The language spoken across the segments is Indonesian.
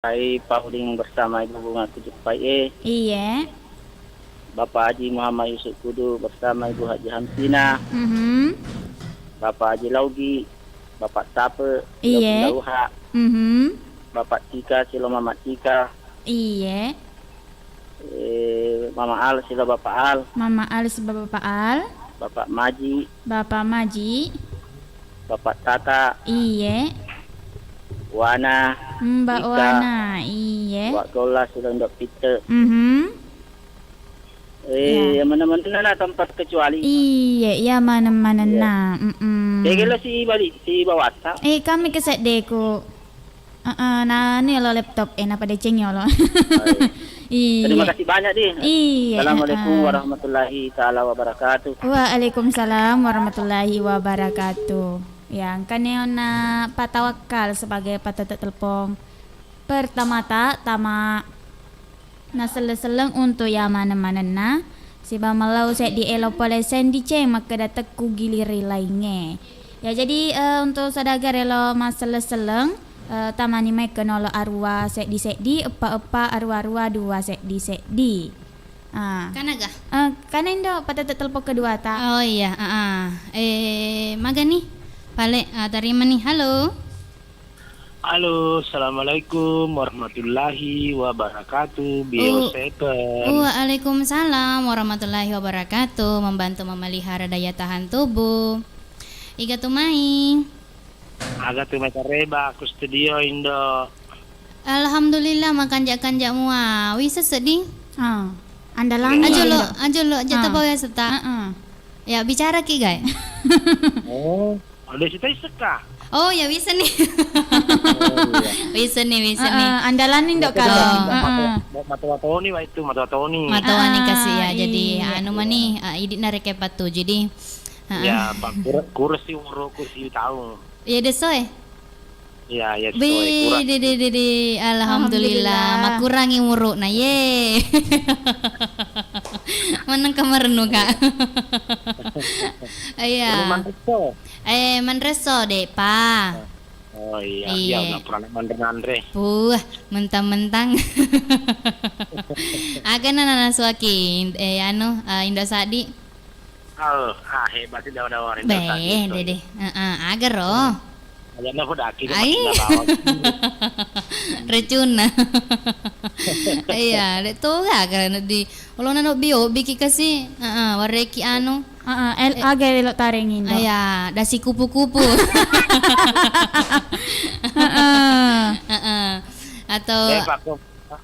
Hai Pauling bersama Ibu Bunga Kujupai, Iya. Bapak Haji Muhammad Yusuf Kudu bersama Ibu Haji Hamsina, Mhm. Bapak Haji Laugi, Bapak Tape, Iya. Lauha, Mhm. Bapak Tika, Silo Mama Tika, Iya. Mama Al, Silo Bapak Al, Mama Al sebab Bapak Al, Bapak Maji, Bapak Maji. Bapak Tata, Iya. Wana, Mbak Ika, Wana. Iya. Wak Gola, Silo Ndok Peter. Mhm. Ya. Mana-mana lah tempat kecuali. Iya, ya mana-mana Iya. nah. Kira si balik, si bawa WhatsApp. Kami keset deku. Nah ni lo laptop napa deceng ya lo. Terima Iya. kasih banyak deh. Iya. Assalamualaikum warahmatullahi taala wabarakatuh. Waalaikumsalam warahmatullahi wabarakatuh. Yang kan na patawakal sebagai patata telepon pertama-tama na seleng untuk ya mana-mana na si malau set di elopolesen di ceng maka datak ku giliri lainnya. Ya jadi untuk sadagar elo masalah seleng tamani mai kenolo arwa set di epa arwa dua set di. Kanaga? Kanen patata telepon kedua ta. Oh iya, maga nih. Pale, terima nih. Halo. Halo, assalamualaikum warahmatullahi wabarakatuh. Biosepen. Waalaikumsalam warahmatullahi wabarakatuh. Membantu memelihara daya tahan tubuh. Iga tumai. Agak tuh mereka reba aku studio Indo. Alhamdulillah makan jak mua. Wisa sedih. Andalan Ajo lo aja tahu ya serta. Ya bicara ki guys. Oh, ada situ seka. Oh ya bisa nih. Bisa nih. Andalan nih dok kalau. Mata-matoni wah itu mata-matoni. Matawani kasih ya. Jadi iya. anu mani idit nareke patu. Jadi Ya, Pak kursi uro kursi tahu. ya desoy. Ya, ya Bi, kurang. alhamdulillah. Makurangi muruk na ye. Menang kamarnu kak. Iya. Manreso deh pa. Oh iya, Iya. udah pernah mandre. Mentang-mentang. Aga na suaki. Indo Sadi. Hebat sih dawa-dawa Be, dede. Agar roh. Ayan na ko daki na Ay. bawat. Recuna. Iya, itu gak karena di kalau nano bio biki kasi wareki anu. Agak lo tarengin dok. Aya, dasi kupu-kupu. Atau Pak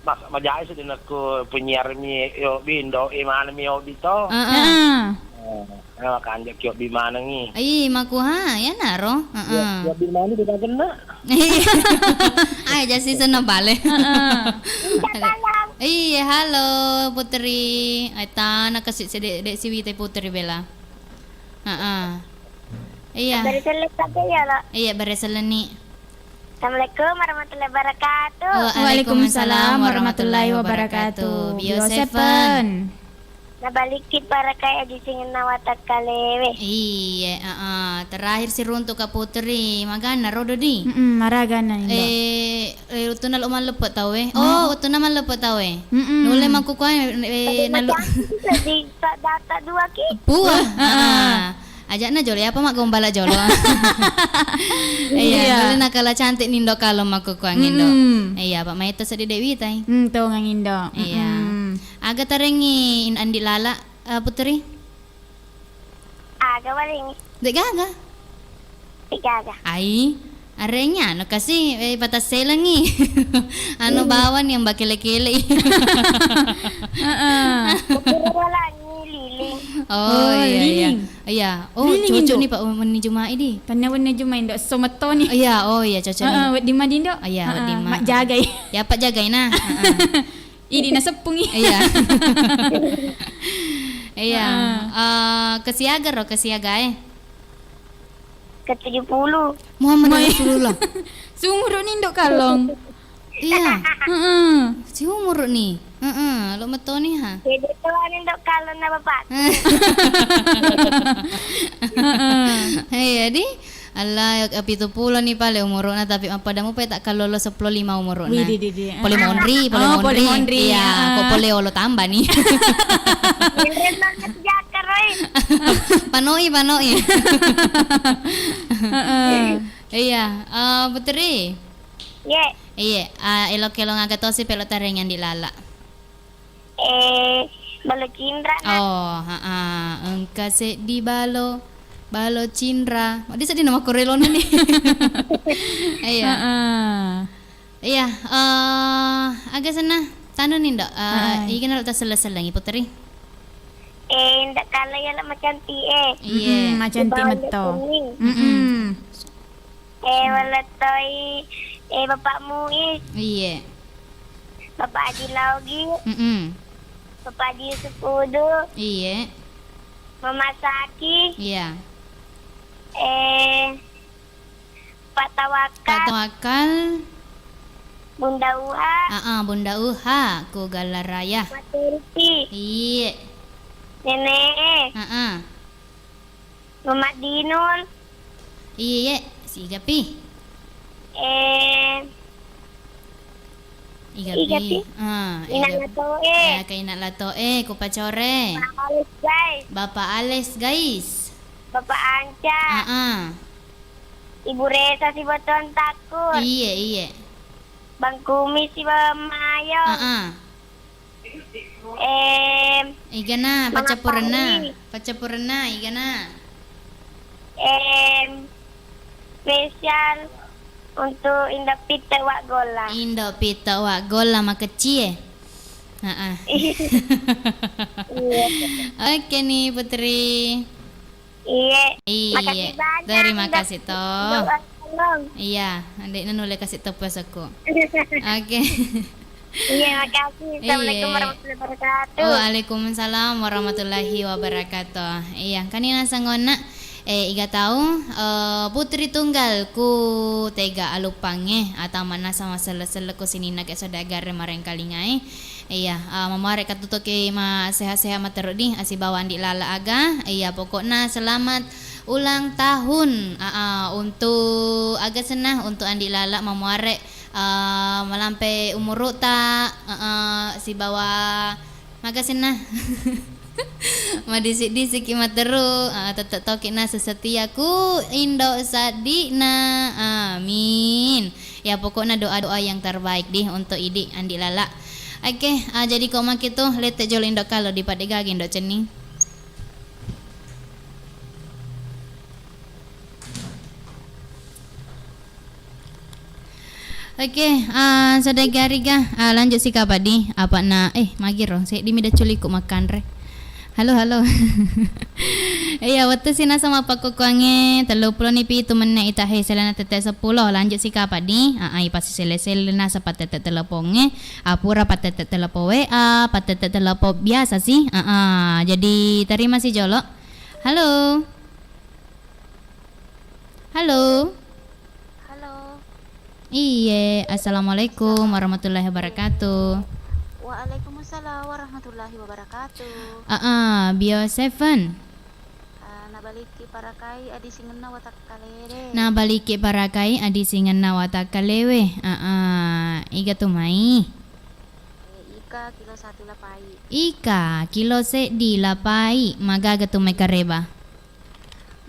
mas majai sa din ako penyiar mi yo bindo imana mi yo dito. Kan jak yo di mana ngi. ay makuha, ya naro. Yo di mana di kagena. Ay, jasi sana bale. Iya, halo Putri. Ay tanah kasi si Dek Siwite Putri bela. Iya. Dari selesai ya lo. Iya, bereseleni. Assalamualaikum warahmatullahi wabarakatuh. Waalaikumsalam warahmatullahi wabarakatuh. Biosepen. Nabalikit para kaya di singin nawatak kalewe. Iya, terakhir si runtuk ka Putri. Magana rodo di. Maraga na indo. Uto na luman lepot tau eh. Oh, uto naman lepot tau eh. Nule magkukuha nalu. Di data dua ki. Puah. Ajak na jolo apa mak gombala jolo. Iya, nule nakala cantik nindo kalau magkukuha nindo. Iya, Pak Maito sa di Dewi tay. Tuh ngang indo. Iya. Aga tarengi andi lala Putri. Aga waling. Dek gaga. Tiga. Ay, arenya ano kasi patasay lang eh. Ano bawan yung bakile-kile. Wala ni liling. Oh iya. liling. Iya. Oh, Liling cocok Indo. nih Pak Meni Jumai di. Tanya na juma indo somato ni. Iya, oh iya cocok nih. Di madindo. Iya, di ma. Mak jagay. Ya Pak jagain nah. Ini na sepungi. Iya. Iya. Kesiaga roh kesiaga eh. Ke-70. Muhammad Rasulullah. Sumuro nindo kalong. Iya. Si umur nih. Lo meto nih ha. Jadi tuanin dok kalau na bapak. Iya di Ala, 70 ni pale umur na tapi padamu pa tak kalolo 15 umur na. Widih. Polimondri. Polimondri. Iya, kok boleh lo tambah nih. Beneran banget jakar, oi. Panoi. Iya, Putri. Ye, Iya, elok-elok ngagatosi pelot tarengan di lala. balo cindra na. Oh, engka se di balo cindra. Oh, di nama korelo nih. Iya. Iya, agak sana. Tanu nih, Dok. Ikan lo tak selesai Putri. Ndak kala ya lah macam Iya. Macam ti meto. Wala toy, bapakmu Iya. Bapak Adi Laugi, Bapak Adi Sepudu, Iya. Mama Saki, Iya. Pak Tawakal, Pak Tawakal. Bunda Uha, Bunda Uha, ku Galaraya. Maturti, Iya. Nenek, Mama Dinul, Iya, si Gapi. Igapi. Inang Natoe, Kay Nalato ku pacore. Pak Alis guys, Bapak Ales, guys. Bapak Anca, Ibu Resa si Boton Takur, Iya. Bang Kumi si Mayo, Igana, Mama pacapurna, igana. Spesial untuk Indah Pita Wak Gola. Indo pita wa gola makecie. Oke nih Putri. Iya. Iya. Makasih banyak. Terima kasih toh. Tolong. Iya, adik nulai kasih toh pas aku. Oke. Iya, makasih. Assalamualaikum warahmatullahi wabarakatuh. Waalaikumsalam warahmatullahi wabarakatuh. Iya, kanina sangona iga tahu putri tunggalku tega alupange atau mana sama sele-sele ko sinina ke saudagar mareng kalingai. Iya, mamare katuto ke ma sehat-sehat materuk di asibawan di lala aga. Iya, pokoknya selamat ulang tahun untuk agak senah untuk andi lala mamare melampai umur ta si bawa magasin nah. Madisik-disik imat teru tetap toki na sesetiaku Indo Sadina, amin. Ya pokoknya doa-doa yang terbaik deh untuk idi andi lala. Oke, jadi koma gitu lete jol Indo kalau di padegag Indo cening. Oke, sadagariga lanjut si kapadi apa na magiro saya di mida culiku makan re. Halo. Iya, waktu sina sama pakukuange 30 ni pi tumenna itahe selana tete 10 lanjut si kapadi. Ai pasti sele-selena sa patete teleponge, apura patete telepo WA, patete telepo biasa sih. Jadi terima si Jolo. Halo. Halo. Iya, assalamualaikum warahmatullahi wabarakatuh. Waalaikumsalam warahmatullahi wabarakatuh. Bio 7. Nabaliki parakai adi singenna watak kalere. Nabaliki parakai adi singenna watak kalewe. Iga tumai. Ika kilo 1 lapai. Ika kilo se di lapai magaga tumai kareba.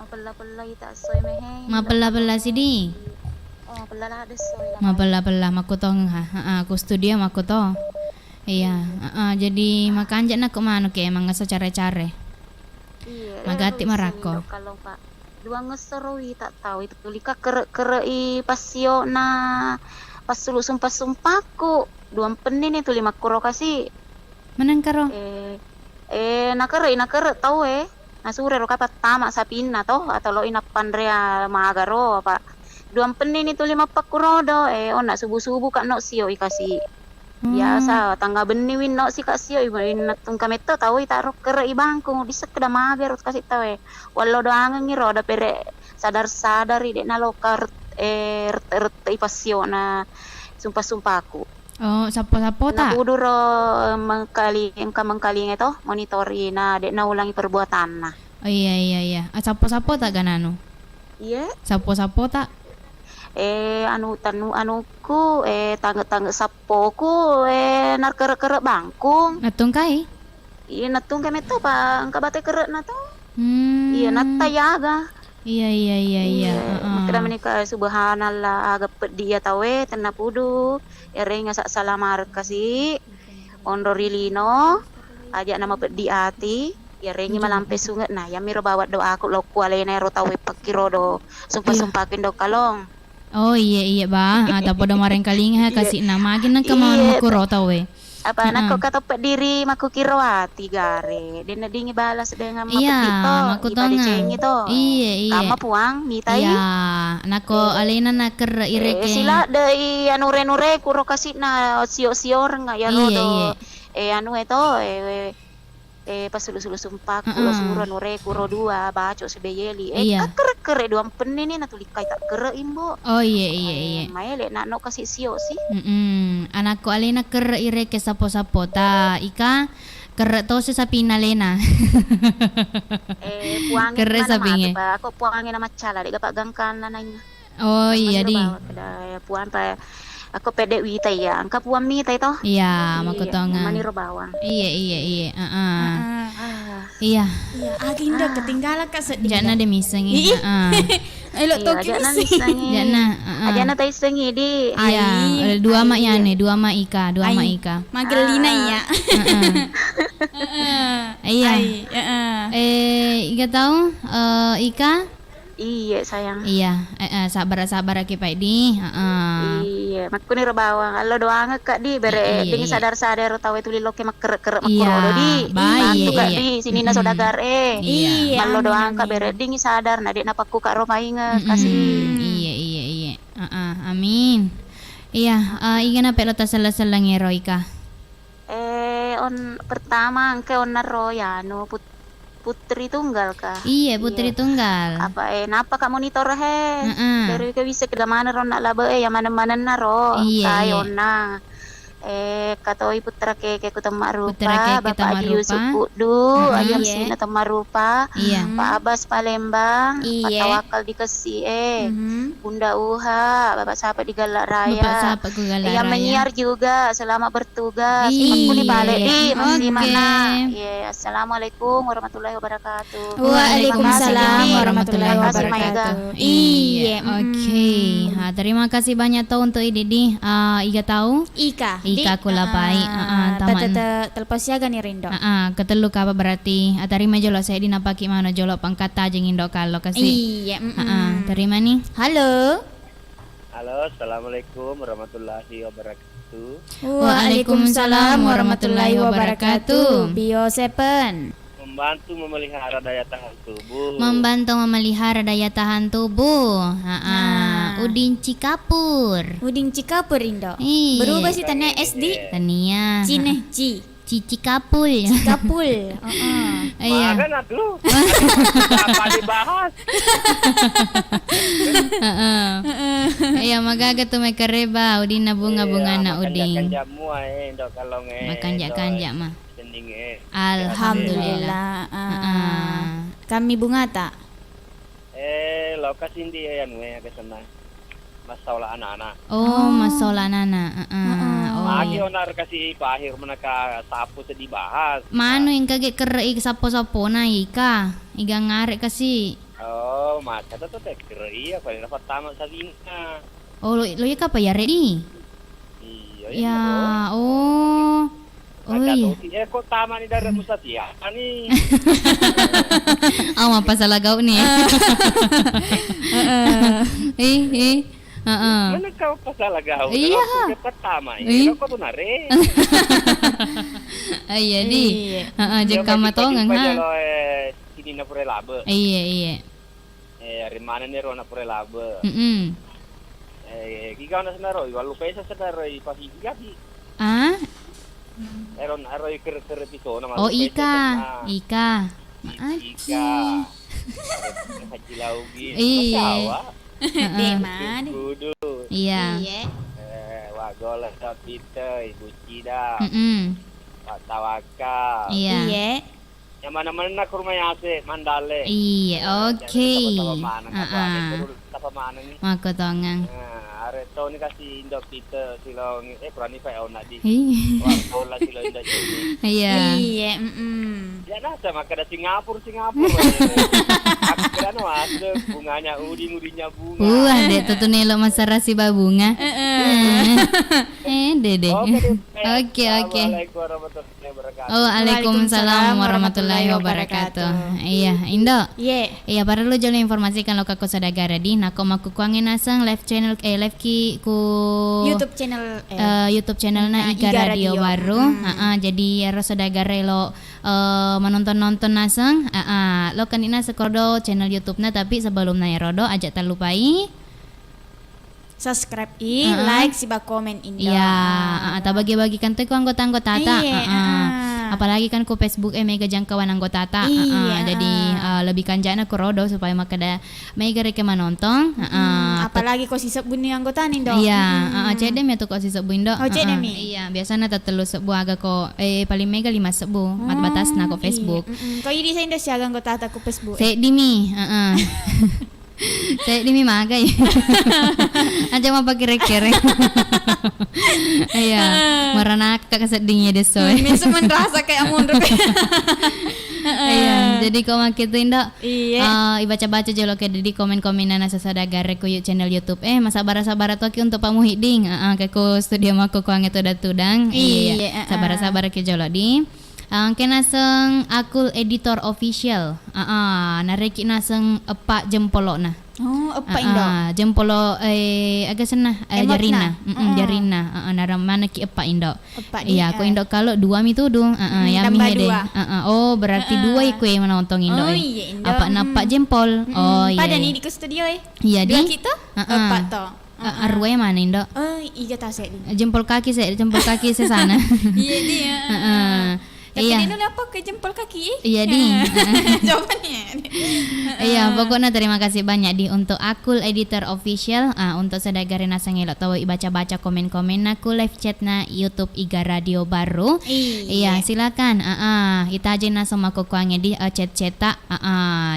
Mapella ita soy mehe. Mapella sidi. Oh, mapella ada soy. Mapella makutong ha. Aku studio makuto. Iya, jadi makan nak kumano ke emang cara-cara. Iya. Magati marako. Kalau Pak dua ngeserui tak tahu itu tulika kere pasio na pas sulu sumpah-sumpahku dua penin itu 5 kuro kasih. Menang karo. Nakere tahu nasure ro kata tama sapina toh atau lo ina pandrea magaro apa. Dua penin itu 5 pakuro do nak subuh-subuh kak no sio ikasi. Biasa tangga benih win no si kasio ibu natung kameto tahu itaruh kere ibangku disek keda mager kasih tahu walau doang ngiro ada pere sadar-sadari dek nalokar ipasio na sumpah aku. Oh, sapo-sapo ta? Nakuduro mengkali itu monitori na dek na ulangi perbuatan na. Oh iya. Sapo-sapo tak ganano? Iya. Sapo-sapo tak? Anuku tangga-tangga sapoku nar kere-kere bangkung. Natung kai? Iya natung kami to pa angka bate kere na to. Hmm. Iya natayaga. Iya. Makna menika subhanallah aga dia tawe tanah pudu. Ering asa salamar kasi ondorilino aja nama pedi ati. Ya rengi malampe sungat nah ya miro bawat do aku lo kualena ro tawe pakiro do sumpah-sumpahin do kalong. Oh iya ba. Tapo do mareng kaling ha kasih nama gin nang kemauan makuro tawe. Apa anak kok kata diri maku kiro ati gare. Dina dingi balas dengan Iya, maku tonga. Iya. Kama puang mitai. Iya, nako alena naker ireke. Sila de anure-nure kuro kasih na sio-sio nga ya Iya, rodo. iya. Anu itu pas sulu-sulu sumpah kulo suro nure kuro dua baco sebeyeli Iya. kere dua penini na tulikai tak kere imbo. Oh iya. Maele nak no kasih sio sih. Anakku alena ker ireke sapo-sapo ta ika ker to sa pinalena. Puangin Kere mana sabinge. mati pa ako puangin na macala di gapak gangkan nananya. Oh iya di. Puan pa ako pede wita ya angka puan mi tay to. Iya, makutonga. Maniro bawang. Iya. Iya. Iya, aginda ketinggalan ka sedih. Jana de misengi. Elok to Jana kini. misangi. Jana. Ajana tay sengi di. Iya, ada dua mak yane, dua mak Ika. Magelina ya. Iya. Ika tahu Ika? Iya sayang. Iya, sabar aki Pak di. Iya, makku ni bawang. Allo doang kak di bere Iya, ding iya. sadar-sadar tahu itu lilo ke makere-kere Iya, makuro di. baik, Bantu kak iya. di sini na sodagar Iya. Allo amin, doang kak amin. bere ding sadar na di napaku kak Roma inge kasih. Iya. Amin. Iya, ikan apa lo tas salang ero Ika? On pertama angke on naro ya no putri tunggal kah? Iya, putri tunggal. Apa napa kak monitor he? Heeh. Dari ke bisa ke mana ron nak labe yang mana-mana naro. Iya, iya. Kayona. Katoi putra ke kutemak rupa, Putra keke Bapak temak Haji rupa. Yusuf Kudu, Ayam Iya. Sina temak rupa, Iya. Pak Abbas Palembang, Pak Iya. Tawakal di Kesi, Mhm. Bunda Uha, Bapak Sahabat di Galak Raya. Bapak siapa ku galak Yang raya? menyiar juga selamat bertugas. Iya. Aku nih balik di masih Oke. mana? Iya, assalamualaikum warahmatullahi wabarakatuh. Waalaikumsalam warahmatullahi Terima kasih, wabarakatuh. Maiga. Iya, Oke. Terima kasih banyak tuh untuk Didi. Iga tahu? Ika. Ika kulapai. Taman. Telepon siaga nih Rindo. Ketelu apa berarti? Terima jolo saya dinapaki mana jolo pangkata jeng indo kalau kasih. Iya. Terima nih. Halo. Halo, assalamualaikum warahmatullahi wabarakatuh. Waalaikumsalam warahmatullahi wabarakatuh. Bio Seven. Membantu memelihara daya tahan tubuh. Membantu memelihara daya tahan tubuh. Udin Cikapur. Uding Cikapur Rindo. Iya. Berubah sih tanya SD. Tania. Cine Ci. Cici Kapul. Cikapul. Iya. Makan atuh. Apa dibahas? Iya, magaga tuh mereka reba udin na bunga-bunga na Makan uding. jamu ae ndok kalong Makan jak mak. Sending Alhamdulillah. Kami bunga tak? Lokasi di anu ke sana. Masalah anak-anak. Oh, masalah nana. Oh. Lagi Iya. onar kasih pahir menaka sapu sedih bahas. Mano yang kage kerei sapo-sapo na ika. Iga ngarek kasi. Oh, maka tuh teh iya paling pertama salingna. Oh, lo ika apa ya ready? Iya. Ya, oh. Oh iya. Kok taman ni dari Musatia? Ani. Apa salah kau nih? Mana kau pasal gaul? Iya. Pertama Ih. ini kau tuh nare. Iya di. Jeng kama tongang ha. Sini na pure labe. Iya. Rimana ni rona pure labe. Gigaw na senaro, walu pesa senaro ipasi gabi. Ah? Eron aroy ker piso na Oh, Ika. Ika. Maci. Haji laugi. Iya. Di mana? Kudu. Iya. Wagol sapite Ibu Cida. Mm-mm. Pak Tawakal. Iya. Iya. Yang mana-mana ke rumah Yase, Mandale. Iya, oke. Tapa mana ni? Mako tongang. Areto ni kasi Indo kita silong berani pa ona di. Ih. Wala sila Indo jadi. Iya. Iya, Ya nasa maka ada Singapura. Aku kira no ada bunganya udinya bunga. Wah, dek tutu nelo masara si babunga. Dede. Oke. Assalamualaikum warahmatullahi wabarakatuh. Oh, Waalaikumsalam warahmatullahi wabarakatuh. Iya, Indo. Iya. Iya, para lu jalo informasikan lo kako sadagara di nako maku kuangin nasang live channel live ki ku YouTube channel YouTube channel na Iga Radio baru. Jadi ro sadagara lo menonton nasang lo kanina sekodo channel YouTube na tapi sebelum na rodo aja tak lupai subscribe like siba komen Indo. iya ta bagi-bagikan tuh ku anggota-anggota ta. Apalagi kan ku Facebook mega jangkauan anggota ta. Jadi lebih kanjana ku rodo supaya makada mega reke menonton. Apalagi kok sisep bunyi anggota Indo. Iya, cedem ya tuh kok sisep buindo. Oh, cedem Iya, biasanya tatelu sebu aga ko paling mega 5 sebu mat batas na ko Facebook. Kau ini saya Indo siaga anggota aku Facebook. Saya dimi, saya dimi magai. Aja mau pakai kere. Iya, marana kakak sedingnya desoy. Misal merasa kayak amun Iya, jadi kau makin tuh Indo. Iya. Ibaca-baca jolo ke di komen-komenan asa sadagare ku channel YouTube. Masa bara-sabara toki untuk Pak Muhyiddin. Ke ku studio mako ku angeto datudang. Iya. Sabara-sabara ke jolo di. Kena seng akul editor official. Nareki naseng epak jempolo nah. Oh, apa Indo? Jempolo agak senah jarina. Jarina. Naram mana ki epak Indo. Iya, ko Indo kalau dua mi tudung. Yami tambah hede. dua. Oh, berarti dua iku menonton Indo. Oh, iya Indo. Apa napak jempol. Oh, iya. Pada nih di studio Iya dua di. kita? Apa toh? Arwah mana Indo? Oh, iya tasek di. Jempol kaki saya sana. Iya dia. Tapi Iya. dia apa ke jempol kaki? Iya di. Jawabannya. Iya, pokoknya terima kasih banyak di untuk akul editor official. Untuk sadagarin nasang elok tahu baca-baca komen-komen aku live chat na YouTube Iga Radio baru. Iya, silakan. Kita aja na sama kuangnya di chat-chat.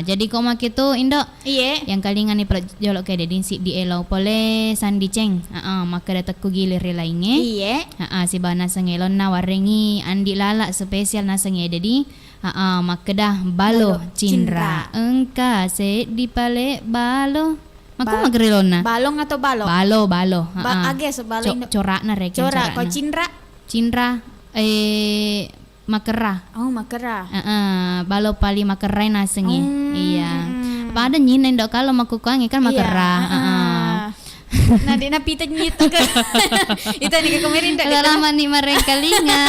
Jadi kau mak itu Indo. Iya. Yang kalingan ni jolok kayak di elau pole sandi ceng. Maka datak ku gilir lainnya. Iya. Si bana sengelon na warengi andi lala spesial na senge dedi. Makedah balo cindra. Engka se di pale balo. Maku magerilon na. Balong atau balo? Balo. Age sebalo. Corak na reken. Corak. Kau cindra? Cindra. Makera. Oh, makera. Balo pali makera na senge. Iya. Pada nyinain dok kalau makukangi kan makera. Nah, dia napita nyito ka. Ito ni ka kumirin dak. Salamat ni mereka linga.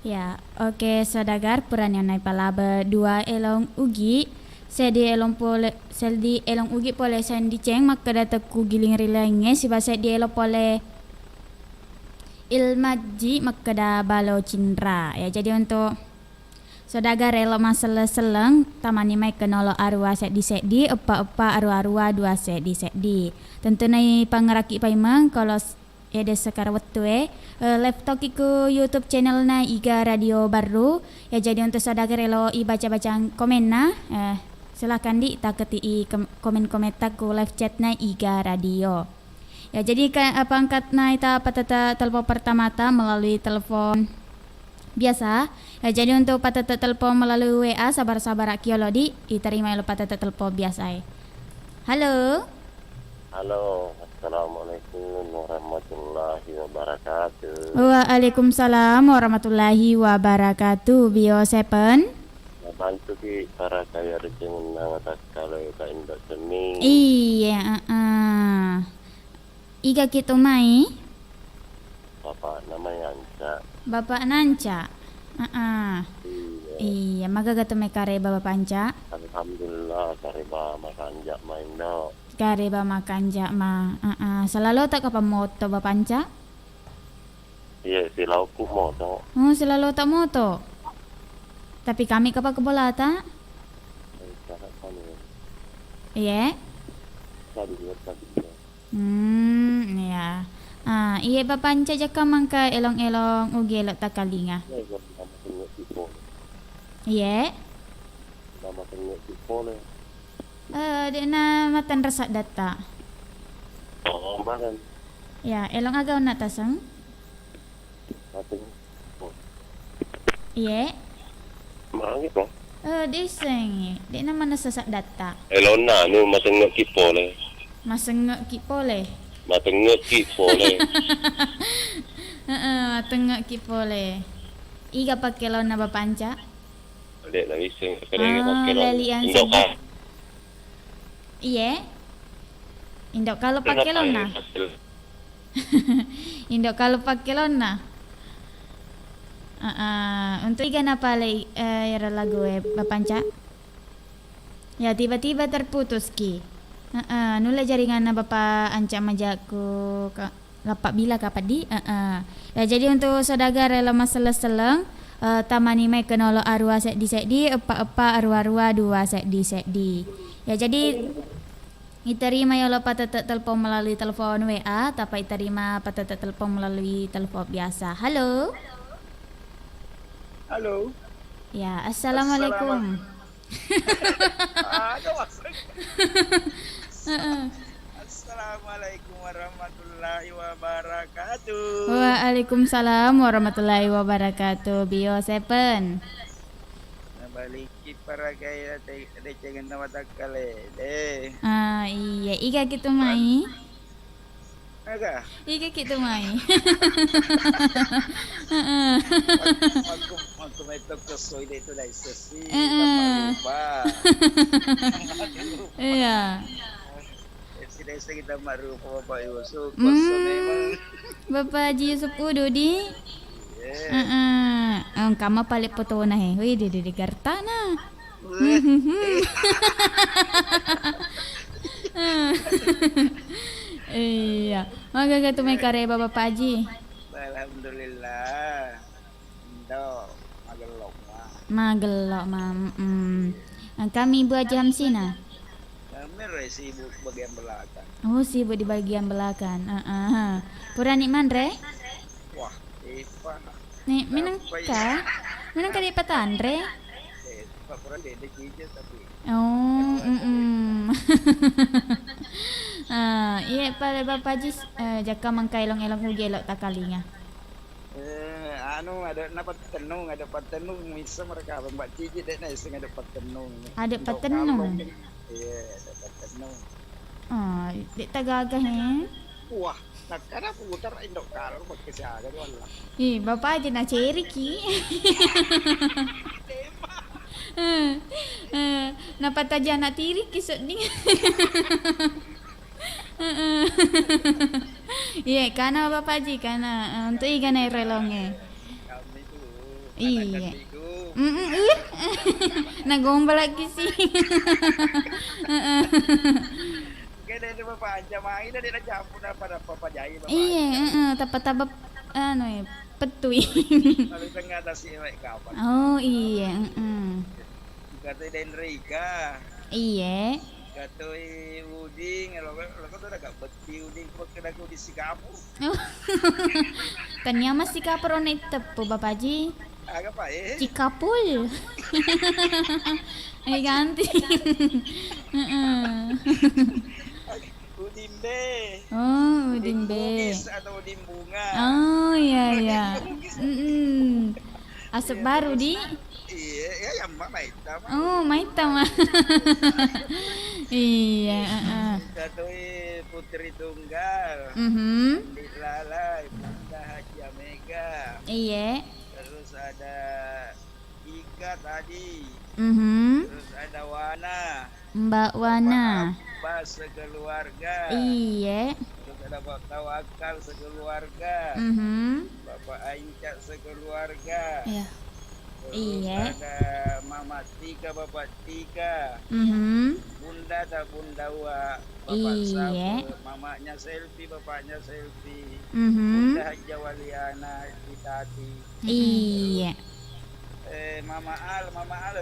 Ya, oke saudagar puran yang naik palaba dua elong ugi. Sedi elong ugi pole sendi ceng maka dataku giling rilangnya si basa di elong pole ilmaji maka da balo cindra. Ya jadi untuk saudagar elok masalah seleng tamani mai kenolo arwah sedi epa arwah dua sedi. Tentu nai pangeraki paimang kalau ada sekarang waktu live talk iku YouTube channel na Iga Radio Baru. Ya jadi untuk saudagar elo baca komen na silakan di tak keti komen ku live chat na Iga Radio. Ya jadi pangkat na ita patata telepon pertama melalui telepon biasa. Ya jadi untuk patata telepon melalui WA sabar akiolo di diterima elo patata telepon biasa. Halo. Halo, assalamualaikum warahmatullahi wabarakatuh. Waalaikumsalam warahmatullahi wabarakatuh. Bio Sepen. Bantu ki para kaya receng nang atas kalau ka indok seni. Iya, Iga gitu mai. Bapak namanya Anca. Bapak Nanca. Iya. Iya, maga gato me kare Bapak Panca. Alhamdulillah kariba makan jak main no. Kare ba makan jak ma. Selalu tak apa moto Bapak Panca? Iya, si lauku moto. Oh, selalu tak moto. Tapi kami kapag kebolata? Iya. Iya. Iya Bapak Panca jaka mangka elong-elong ugi elok takalinga. Iya. Nama tengok di pole. Di na matan resak data. Oh, bahkan. Ya, elong agaw na tasang. Mati. Iya. Mangit mo. Diseng. Di naman nasasak data. Elon na, ano matengok ki pole. Masengak ki pole. Matengok ki pole. Tengok ki pole. Iga pakelo na Bapak Panca? Dek na iseng kaya pakelo. Lalian Indok ka. Iya. Indok kalau pakelo na. Indok kalau pakelo na. Untuk iga na pala yara lagu Bapak Panca? Ya tiba-tiba terputus ki. Nula jaringan na Bapak Anca majaku lapak bila kapat di. Ya jadi untuk saudagar rela masalah seleng tamani mai kenolo arwah sedi epa arwah dua sedi. Ya jadi iterima yolo patata telepon melalui telepon WA, tapi iterima patata telepon melalui telepon biasa. Halo. Halo. Ya, assalamualaikum. Assalamualaikum warahmatullahi wabarakatuh. Waalaikumsalam warahmatullahi wabarakatuh. Bio Sepen. Nabaliki para gaya decengan nama takale deh. Iya, iga gitu mai. Aga. Iga gitu mai. Aku metok ke soy itu dari sesi. Lupa. Iya. Desa kita marupa Bapak Yusuf. Memang. Bapak Haji Yusuf Udo di. Ang kama palit foto na he. Wih, di garta na. Iya. Magaga tumay kare Bapak Haji. Alhamdulillah. Indo magelok mah. Magelok mam. Ang kami buat jam sina. Kami sibuk bagian belakang. Oh, sibuk di bagian belakang. Pura ni mandre? Wah, Eva. Nih, minang ka? Minang ka di patandre? Pak Pura dedek aja tapi. Oh, iya pada Bapak Haji jaka mangkailong-elong ugelok takalinga. Ada dapat tenung bisa mereka Mbak Cici dek na iseng ada patenung. Ada patenung. Iya, ada patenung. Di Tagaga he. Wah, nakara putar indok karo pakai siaga wala. Bapak Haji na ceri ki. Napataja na tiri kisot ni. Iya, kana Bapak Haji kana untuk iga na relonge. Kami tuh Iya. Hidup. Ih. Nah gombal lagi sih. Kayak dari bapak aja main dia nak campur apa apa jahit bapak. Iya, tapa-tapa petui. Kalau kita nggak ada sih baik kapan. Oh iya, Kata dan Rika. Iya. Kata Uding, lo kau tuh agak beti Uding kau kena kau di Singapura. Tanya masih kapur onek tepu Bapak Ji. Agak apa Cikapul. Ganti. Udin B. Oh, Udin B. Bugis atau Udin bunga. Oh iya. Asap baru di. Iya, ya yang mama hitam. Oh, Maita mah. Iya, Satu Putri Tunggal. Di Lala, Bunda Haji Mega. Iya. Terus ada Ika tadi. Terus ada Wana. Mbak Wana. Abbas sekeluarga. Iya. Terus ada Pak Tawakal sekeluarga. Bapak Aincak sekeluarga. Iya. Terus Iya. ada Mama Tika, Bapak Tika. Bunda tak Bunda Wa, Bapak Iya. Sabar. Mamanya selfie, bapaknya selfie. Mhm. Bunda Haja Waliana Tati. Iya. Mama Al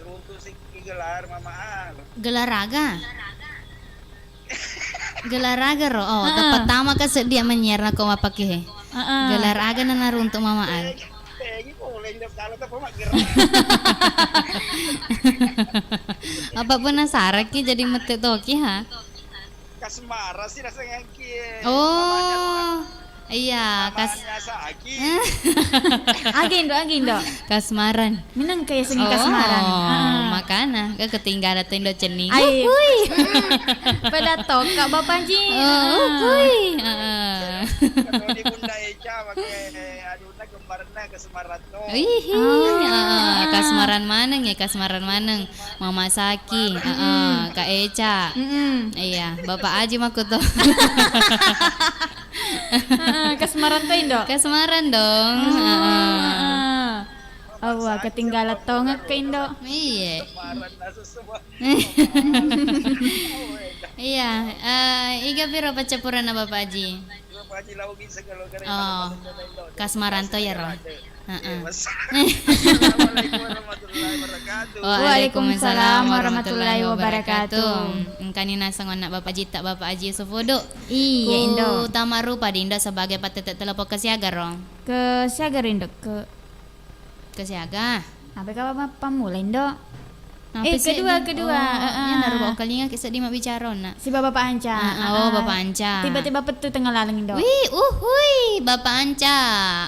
runtuh si gelar Mama Al. Gelaraga. Gelaraga ro. Oh, pertama ka dia menyerna ko mapake. Gelaraga na naru untuk Mama Al. Ini boleh hidup kalau tak pernah gerak. Apa penasaran ki jadi mete toki ha? Kasmara sih rasanya kie. Oh. Iya, Mamanya Saki. Agindo. kasmaran. Minang kayak seni kasmaran. Makana ka ketinggalan tendo cening. Ay, pada toka Bapak Ji. Kalau di Bunda Eca pakai aduna kembarna ke Semarato. Kasmaran maneng ya, kasmaran maneng. Mama Saki, Kak Eca. Iya, Bapak Aji makuto. Kasmaran tuh Indo. Kasmaran dong. Wah, ketinggalan tongak ke Indo. Iya. Kemarin nasa semua. Iya, iga piro pacapuran na Bapak Aji? Bapak Haji Laugi segala gara. Oh, kasmaran to ya ro. Assalamualaikum warahmatullahi wabarakatuh. Waalaikumsalam warahmatullahi wabarakatuh. Kanina sangon nak Bapak Aji tak Bapak Aji Sufodo. Iya Indo. Ku tamarupa di Indo sebagai patetet telepon kesiaga ro. Ke siaga Indo ke Kesiaga. apa kabar pamula Indo? Apa sih? kedua. Ya naruh bawa kalinya kisah di mak bicara nak. Si Bapak Anca. Oh, Bapak Anca. Tiba-tiba petu tengah lalang Indo. Wih, Bapak Anca.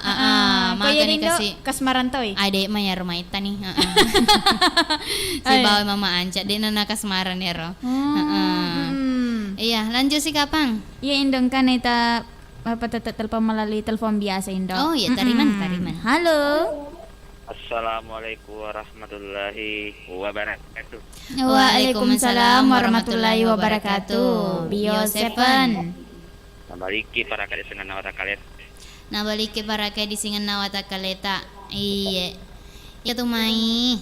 Kaya Makanya Indo kasih kasmaran toy. adek mah ya rumah ita nih. Si bawa Mama Anca dia nana kasmaran ya ro. Iya, lanjut sih kapang. Iya Indo kan eta apa telepon melalui telepon biasa Indo. Oh iya, tariman. Halo. Assalamualaikum warahmatullahi wabarakatuh. Waalaikumsalam warahmatullahi wabarakatuh. Bio 7. Nabaliki para kades dengan nawata kalian. Nah balik ke para kayak di singan nawata kaleta. Iya. Ya tuh mai.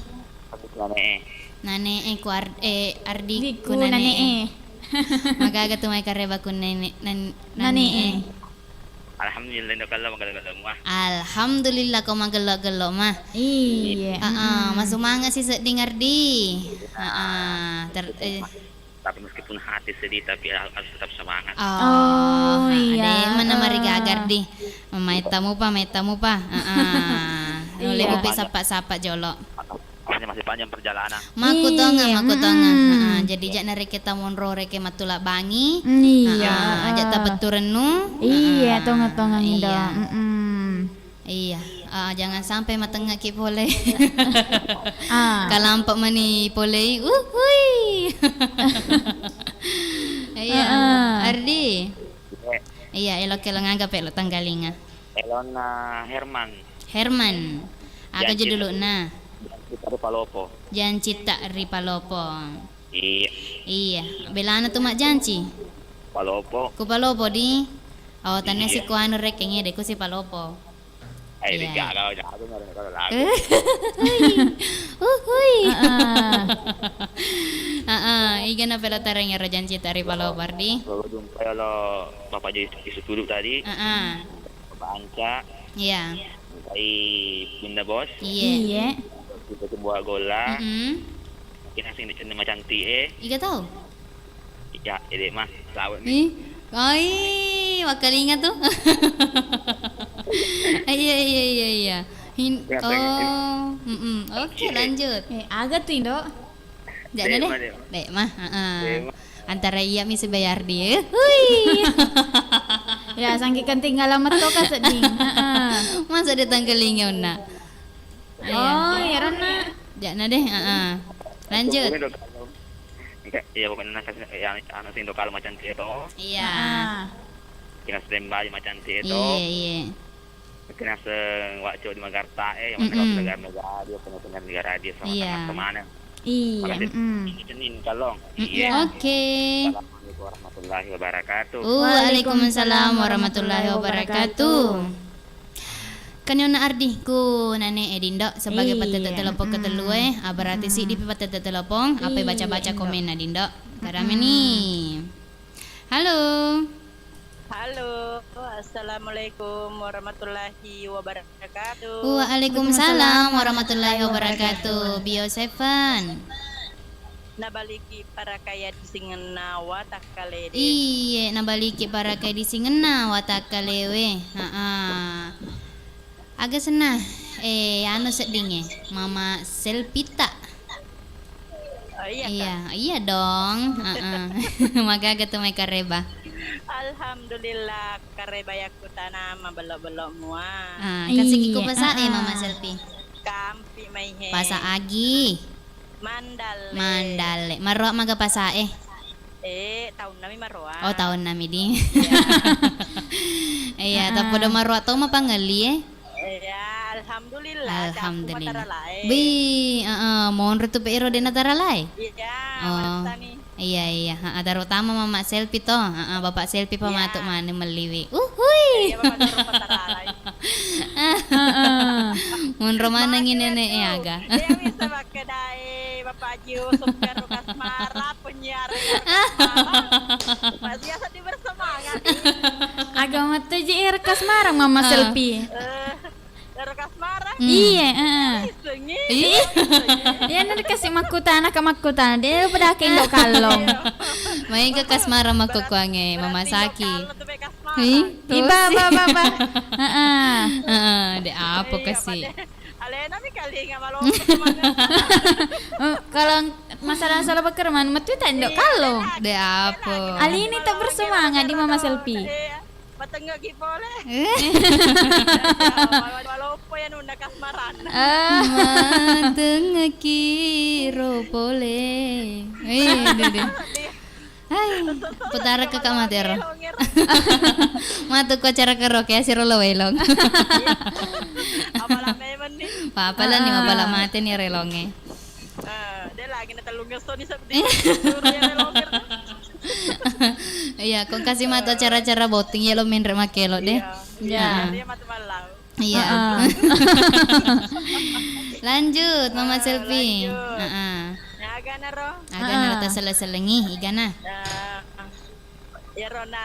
Aku nane. Nane ku Ardi Diku ku nane. nane. Maka agak tuh mai kareba ku nane Nane. Alhamdulillah ndak kalau magala mah. Alhamdulillah kau magelo-gelo mah. Iya. Masuk manga sih dengar di. Tapi meskipun hati sedih tapi harus tetap semangat. Oh, iya. Ade mana mari gagar di. Metamu pa. Noleh Iya. pipi sapa-sapa jolok. Masih panjang perjalanan. Maku tonga. Iya. Jadi jak nari kita monro reke matula bangi. Iya. Ajak ta beturenu. Iya, tonga-tonga Indo. Iya. Iya. Jangan sampai matengah ki pole. Kalampak mani pole. Hui. Iya. Ardi. Iya, elok kelong anggap elok tanggalinga. Elona Herman. Aga Janji. dulu na. kita ada palopo. Janci tak ripalopo. Iya, Iya. Belana tu mak janci. palopo. Ku palopo di. Oh, tanya si Iya. kuano rekengnya deh ku si palopo. Ay, Iya. enggak kalau kalau lagu. Uhuy. Heeh. Iga na pala tarang ya rajan cita ri palo bardi. Kalau jumpa kalau Bapak jadi duduk tadi, Bapak Anca, Iya. dari Bunda Bos, Iya. Iya. kita buat gola, Mm-mm. kita sing macam cantik Iga tahu? ya, jadi mah selamat nih. Ih. Ay, wakalinga tuh. Iya. Ya, pengen. Oke, lanjut. Agak tuh Indo. Jangan deh. Dek, Dek. Dek mah, Dek, mah. Antara iya misi bayar dia. Hui. Ya sangkikan tinggal lama tuh ka seding. Heeh. Masa ditanggalingnya una. Oh, ya Rona. Jangan deh, Lanjut. Pokoknya kalau iya pokoknya yang anak sing kalau macam itu, Iya. kita sembah macam itu. Iya. Kita seng waktu di Magarta yang mana Mm-mm. negara dia benar-benar negara dia sama Iya. teman-teman. Iya. Ini Senin kalong. Iya. Oke. Assalamualaikum warahmatullahi wabarakatuh. Waalaikumsalam warahmatullahi wabarakatuh. Kanyona ardi ku nane Edindo sebagai Iya. patete telepon ketelu berarti sih di patete telepon apa Iya, baca-baca Indo. komen Adindo. Karame nih. Halo. Halo, assalamualaikum warahmatullahi wabarakatuh. Waalaikumsalam warahmatullahi wabarakatuh. Bio Seven. Nabaliki para kaya di singena watak kalede. Iye nabaliki para kay di singena watakalewe. Agak senah. Ano seding Mama Selpita. Oh, iya, Iya dong. Maka agak tumay kareba. Alhamdulillah karebayak ko tanah mabalo-balo mua. Kasih ko Iya, pasa Mama Selpi. Kampi may he. Pasa agi. Mandale. Maro maga pasa Tahun nami maroa. Oh tahun nami di. Iya, tapi udah maro atau mapangali Ya, alhamdulillah. Alhamdulillah. Bi, mohon retu pero de nataralay. Iya, Oh. masa nih. Iya. Terutama Mama Selfie to. Bapak Selfie pamatok mana meliwi. Uhuy. Iya, mama pataralay. Mun romana nginene aga. Dia bisa pakai dai Bapak Haji Yusuf Karo Kasmara penyiar masih asal bersemangat. Agama tuh JR Kasmarang Mama Selfie. Karo Kasmara Iya, sengi. Ya nanti kasih makutana ke makutana dia pada Indo kalong. Main ke kasmara makukuange Mama Saki. Kasmara. Iba. Heeh. De apa kasih? Alena mi kali nga malo. Kalau masalah pekerjaan mah tuh Indo kalong. De apa? Ali ini tak bersemangat di Mama Selfie. Matengah gipole. Walau po yan una kasmaran. Matengah kiro boleh. Dede. Hai, putar ke kamatero. Matu ko cara kerok ya siro lo welong. Apala memang nih. Papalan ni mapala mate ni relonge. Dia lagi na talungas to ni sabdi. Suro yan longer. Iya, kung kasih mata cara-cara voting ya lo main remakelo deh. Ya, dia matu-malau. Iya. Lanjut Mama Selfie. Naga na ro. Aga na rata sala-salangi, iga na. Ya ro na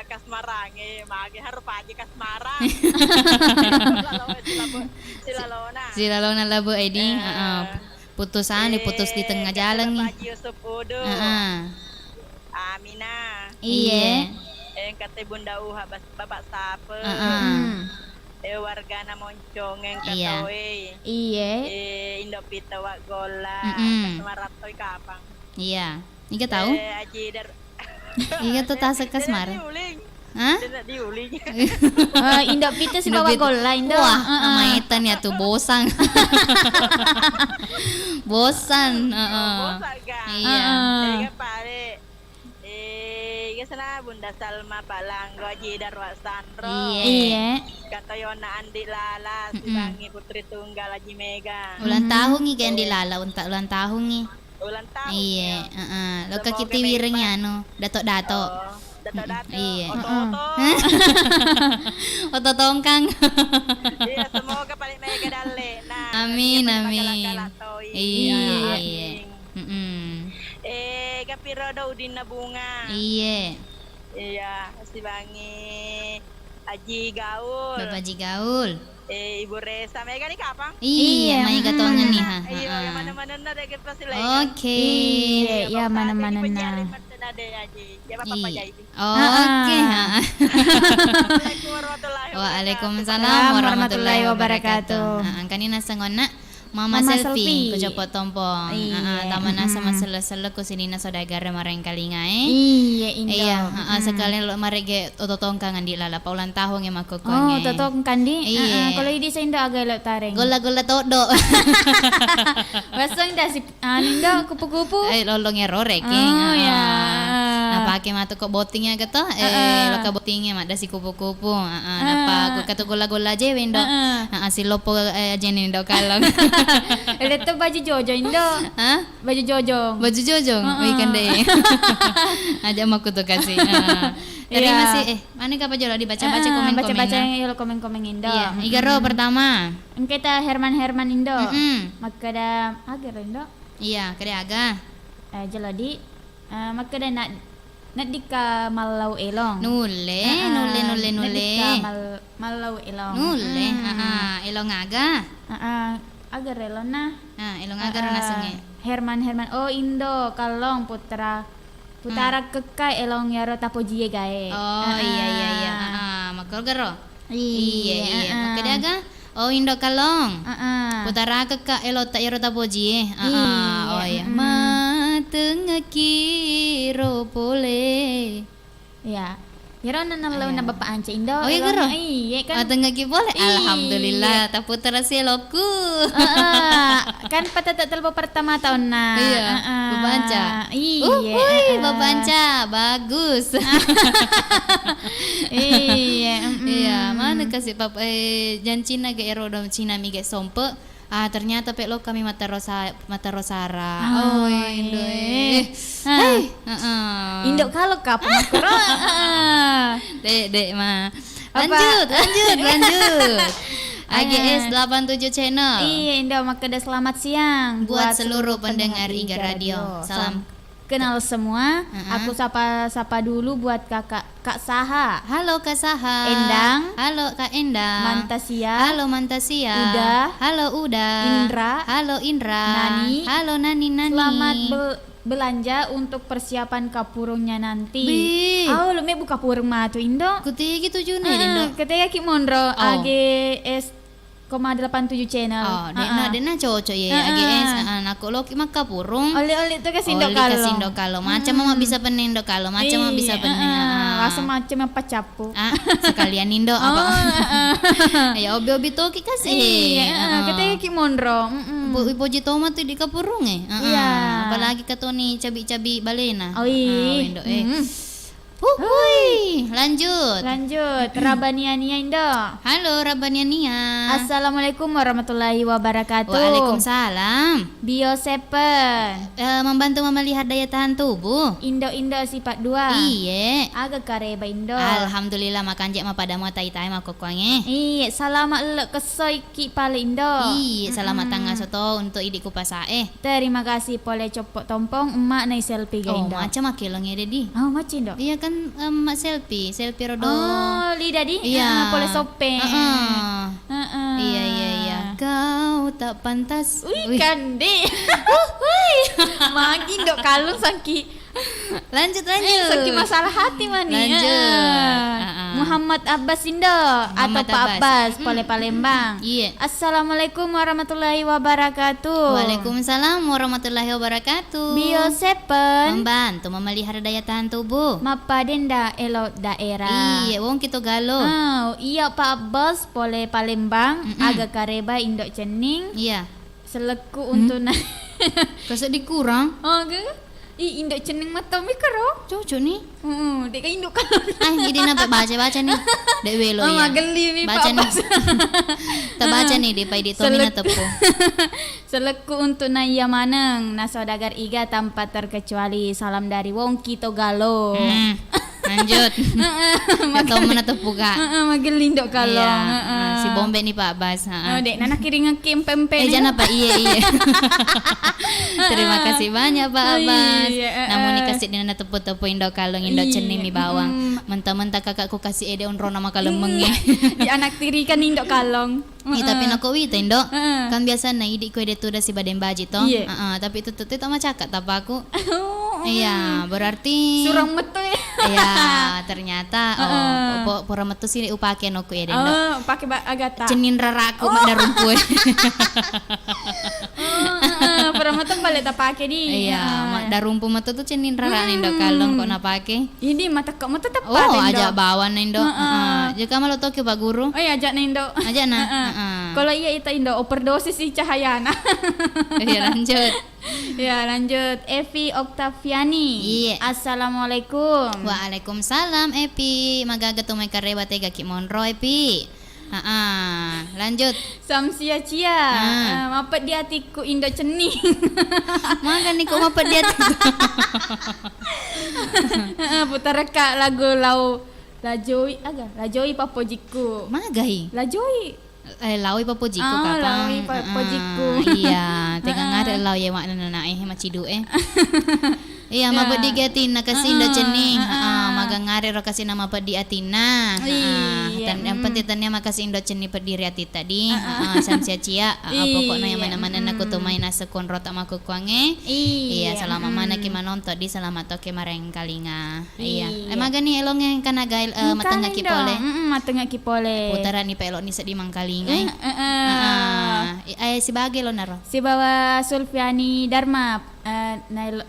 kasmarange, magi haro pagi kasmarang. Sila lona. Sila lo na labo ID. Putusan putus di tengah jalan nih. Haji Yusuf Udo. Amina. Iya. Kate Bunda Uha Bapak Sape. Warga na moncong yang Iya. katoy. Iya. Indo pita wa gola. Kasmaratoy kapang. Iya. Iga tahu? Aji dar. Iga tuh tasa kasmar. Diuling. Hah? Dia diuling. Indo pita si bawa gola Indo. Wah, maitan ya tuh bosan. Bosan. Bosa ga. Iya. Ega pare. Sana Bunda Salma Palanggo Haji Darwa Sandro. Iya. Katayona Andi Lala, si Bangi Putri Tunggal Haji Mega. Ulang tahun nih kan dilala unta ulang tahun nih. Ulang tahun. Iya, lo ka kiti wireng ya no. Dato-dato. dato-dato, Iya. oto-oto. Oto tongkang. Iya, semoga paling mega dale. Nah, Amin, iya, amin. galak-galak toh, Iya. amin. Mm-mm. Kapiro do udin na bunga. Iya. Iya, si Bangi Aji Gaul. Bapak Ji Gaul. Ibu Resa, mega nih kapang? Iya, mai katongan nih ha. Iya, yang mana-mana na deh pasti lagi. Oke. Iya, ya mana-mana na. Ya Bapak Iya. Jaidi. Oke. Ha. Assalamualaikum warahmatullahi wabarakatuh. Waalaikumsalam warahmatullahi wabarakatuh. Kanina sangona Mama Mama selfie selfie. ku copot tompong. Iya. Tamana sama sele-sele ku sinina sodagare mareng kalinga Iya, Indo. Iya, sekali lo marege ototongkangan di lala paulan tahun yang Oh, makokonge. totong kandi. Iya. Kalau ini saya Indo agak lo taring. Gola-gola todo. Basang dah si Indo kupu-kupu. Lolong error king. Oh ya. Nah, pakai matu kok botingnya gitu. Lo ka botingnya mak da si kupu-kupu. Napa ku katu gola-gola aja wendo. Si lopo aja nih do kalong. Itu baju Jojo Indo. Hah? Baju Jojo. Baju jojong, ikan deh. Aja mau aku tuh kasih. Dari Iya. masih mana kapan jola dibaca-baca komen-komen. Baca-baca yang komen-komen Indo. Iya, igaro pertama. Kita Herman Indo. Mm-mm. Maka dah agar Indo. Iya, kade aga. Jeladi. Maka dah nak dika malau elong. Nule. Nak dika malau elong. Nule. Elong aga. Agar elong nah. Elong aga ro nasunge. Herman. Oh Indo kalong putara kekai elong yaro tapojie gae. Oh, iya. Makro garo. Iya. Iya. Kade aga. Oh, Indo kalong. Putara Putara ka elo ta yaro tapoji. Oh iya. Matengakiro pole. Ya. Yaro nanalau na bapak anca Indo. Oh, iya, elong. garo? Iya kan. Matengaki boleh. Iya. Alhamdulillah, ta putara si eloku. Kan patata telbo pertama tahun na. Iya, Bapak Anca. Iya. Bapak Anca, bagus. Iya. Iya, mana kasih papa jan Cina ge ero dom Cina mi ge sompe. Ternyata pek lo kami mata rosara. Oh, Indo. Indo kalau kapan makro. Dek mah. Apa? Lanjut. AGS 87 channel. Iya, Indo maka dah selamat siang Buat seluruh pendengar Iga Radio. Salam. Kenal semua. Aku sapa dulu buat Kak Saha. Halo Kak Saha. Endang. Halo Kak Endang. Mantasia. Halo Mantasia. Uda. Halo Uda. Indra. Halo Indra. Nani. Halo Nani. Selamat belanja untuk persiapan kapurungnya nanti. Bi. Lu me buka purung mah tuh Indo. Kutigi 7 nih Indo. Ketika Ki Mondro AGS 87 channel. Oh, dena cocok ya AGS. Aku lo maka purung. Oli itu kasih Indo Oli kalau. kasih Indo kalau. Macam mama bisa pening Indo kalau. Macam mama bisa pening. Rasa macam apa capu. Sekalian Indo apa? Ya obi-obi toki kasih. Iya, ketika Ki Mondro. Puji tomat tuh di kapurung Iya. Apalagi katoni cabi-cabi balena. Oh iya. Indo Huhuy, lanjut. Rabaniania Indo. Halo Rabaniania. Assalamualaikum warahmatullahi wabarakatuh. Waalaikumsalam. Bio 7. Membantu memelihara daya tahan tubuh. Indo sifat 2. Iya. Agak kareba Indo. Alhamdulillah makan jek ma pada mau tai-tai ma kokongnya. Iya, selamat lek kesoy ki pale Indo. Iya, selamat tanggal soto untuk idik kupasae. Terima kasih pole copot tompong emak nai selfie ga Oh, Indo. macam akilongnya dedi. Oh, macam Indo. Iya kan mak selfie rodo. Oh, lidah di. Iya. Pole sope. Iya. Kau tak pantas. Wih, kandi. Magi Indo kalung sangki. Lanjut. Sangki masalah hati mani. Lanjut. Muhammad Abbas Indo atau Muhammad Pak Abbas. Abbas, pole Palembang. Iya. Assalamualaikum warahmatullahi wabarakatuh. Waalaikumsalam warahmatullahi wabarakatuh. Bio 7. Membantu memelihara daya tahan tubuh. Mapa denda elo daerah. Iya, wong kita galo. Iya Pak Abbas pole Palembang agak kareba Indo cening Iya. seleku untuk Kasih dikurang. Indo cening mata mikro. Cocok nih. Dek kan Indo kalau. Jadi nampak baca nih. Dek welo ya. Geli nih Baca Pak nih. Abbas. Tak baca nih di pai di tomina tepu. Seleku untuk naya maneng nasodagar iga tanpa terkecuali salam dari wong Kito Galo. Lanjut. Atau mana terbuka. Magelin dok kalong. Iya. Si Bombe nih Pak Bas. Oh, dek nana kiri ngekim pempe. Jangan apa iya. Terima kasih banyak Pak Abbas. Namun nih kasih dina tepu-tepu indo kalong indo cenim mi bawang. Mentah-mentah kakakku kasih ede unro nama kalong menge. Di anak tiri kan indo kalong. Tapi nak wita indo. Kan biasa na idik ko ede tu dah si baden baji toh. Tapi itu tak macak tak aku. Iya, berarti surang metu ya. Iya, ternyata pura metu sini upake no ku ede indo. Pakai agata. Cenin raraku mak darumpu. Pura metu balik tak pakai di. Iya, mak darumpu metu tuh cenin rara indo kalong kok na pake. Ini mata kok metu tepat Oh, ajak bawa indo. Jika malu toke Pak Guru. Oh iya, ajak indo. Ajak na. Kalau iya itu indo overdosis si Cahayana. Iya, lanjut. Ya lanjut Evi Oktaviani. Iya. Assalamualaikum. Waalaikumsalam Epi. Magaga tumay kareba tega ki monro Epi. Lanjut. Samsia Cia. Mapet di hatiku indo cening. Maga nih kok mapet dia. Putar reka lagu Lajoi Papojiku. Magai. Lajoi. Lawi papojiku kapang. Lawi papojiku. Iya, tega ngare law ya mak nana macidu Iya, mapet di gatina kasih indo cening. Maga ngare ro kasih nama pedi atina. Dan yang penting tanya makasih indo cening pediri ati tadi. Samsia cia. Pokoknya yang mana-mana naku tuh main asa konro tak maku kuange. Iya, selama mana ki manonto di selamat toke mareng kalinga. Iya. Maga nih elonge kan aga matengah ki pole. Matengah ki pole. Putaran ni pelok ni sedih mangkalinga. Si bage lo naro. Si bawa Sulfiani Dharma.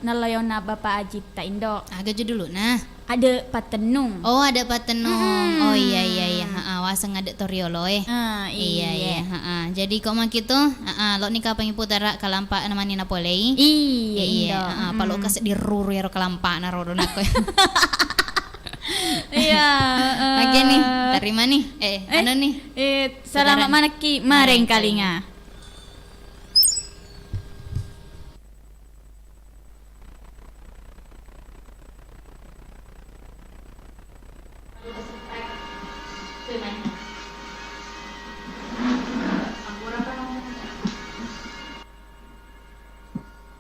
Nalayon na Bapak Ajit ta indo. Aga jo dulu nah. Ada patenung. Oh, ada patenung. Oh iya. Wasang ada toriolo Iya. Jadi kok mak itu, lo nikah pengen putara kalampa namani napolei. Iya. Palo kasih di ruru ya ro kalampa na rodo nako. Iya. Lagi nih, terima nih. Ano nih? Selamat mana ki mareng kalinga.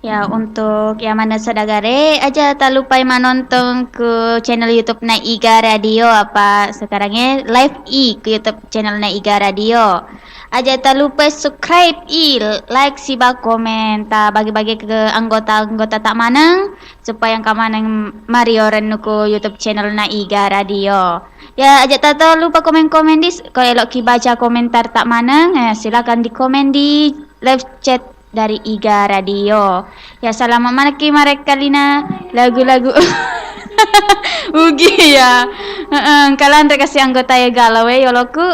Ya, untuk yang mana sadagare aja tak lupa menonton ke channel YouTube Naiga Radio apa sekarangnya live ke YouTube channel Naiga Radio. Aja tak lupa subscribe like siba komen ta bagi-bagi ke anggota-anggota tak maneng supaya yang kamaneng Mario Renuku YouTube channel Naiga Radio. Ya, aja tak lupa komen-komen di kalau elok ki baca komentar tak maneng silakan di komen di live chat dari Iga Radio. Ya, selamat malaki mereka lina lagu-lagu Ugi ya. Kalian kasih anggota ya galau yoloku.